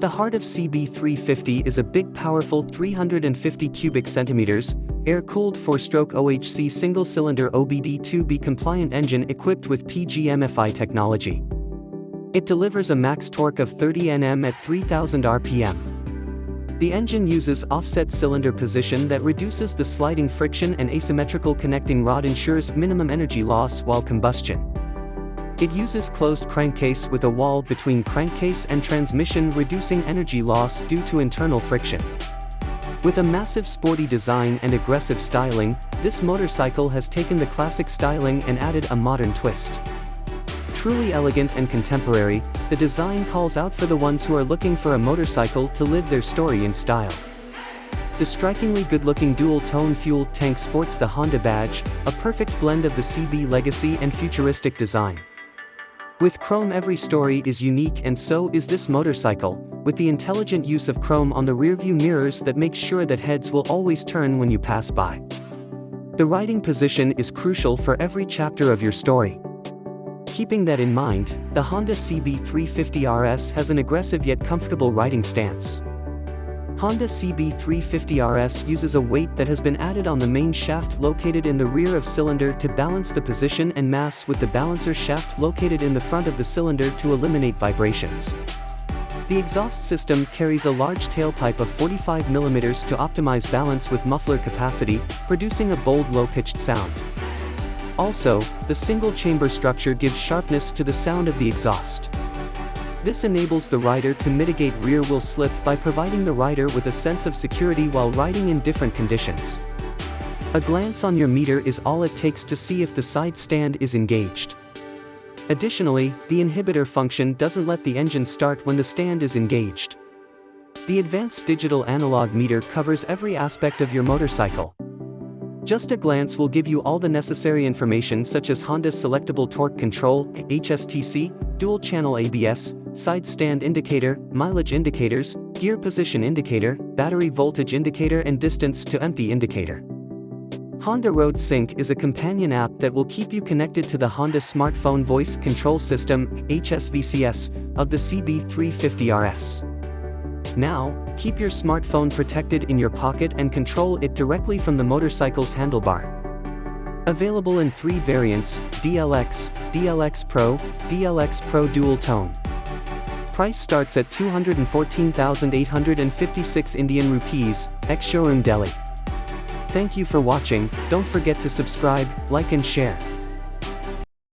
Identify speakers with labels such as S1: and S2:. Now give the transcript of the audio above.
S1: the heart of CB350 is a big powerful 350 cubic centimeters, air-cooled 4-stroke OHC single-cylinder OBD2B compliant engine equipped with PGM-FI technology. It delivers a max torque of 30 Nm at 3000 rpm. The engine uses offset cylinder position that reduces the sliding friction, and asymmetrical connecting rod ensures minimum energy loss while combustion. It uses closed crankcase with a wall between crankcase and transmission, reducing energy loss due to internal friction. With a massive sporty design and aggressive styling, this motorcycle has taken the classic styling and added a modern twist. Truly elegant and contemporary, the design calls out for the ones who are looking for a motorcycle to live their story in style. The strikingly good-looking dual-tone fuel tank sports the Honda badge, a perfect blend of the CB legacy and futuristic design. With chrome, every story is unique, and so is this motorcycle, with the intelligent use of chrome on the rearview mirrors that makes sure that heads will always turn when you pass by. The riding position is crucial for every chapter of your story. Keeping that in mind, the Honda CB350RS has an aggressive yet comfortable riding stance. Honda CB350RS uses a weight that has been added on the main shaft located in the rear of cylinder to balance the position and mass with the balancer shaft located in the front of the cylinder to eliminate vibrations. The exhaust system carries a large tailpipe of 45 mm to optimize balance with muffler capacity, producing a bold low-pitched sound. Also, the single-chamber structure gives sharpness to the sound of the exhaust. This enables the rider to mitigate rear-wheel slip by providing the rider with a sense of security while riding in different conditions. A glance on your meter is all it takes to see if the side stand is engaged. Additionally, the inhibitor function doesn't let the engine start when the stand is engaged. The advanced digital analog meter covers every aspect of your motorcycle. Just a glance will give you all the necessary information, such as Honda's selectable torque control, HSTC, dual-channel ABS, side stand indicator, mileage indicators, gear position indicator, battery voltage indicator, and distance to empty indicator. Honda Road Sync is a companion app that will keep you connected to the Honda Smartphone Voice Control System, HSVCS, of the CB350RS. Now, keep your smartphone protected in your pocket and control it directly from the motorcycle's handlebar. Available in 3 variants: DLX, DLX Pro, DLX Pro Dual Tone. Price starts at 214,856 Indian rupees, ex-showroom Delhi. Thank you for watching. Don't forget to subscribe, like and share.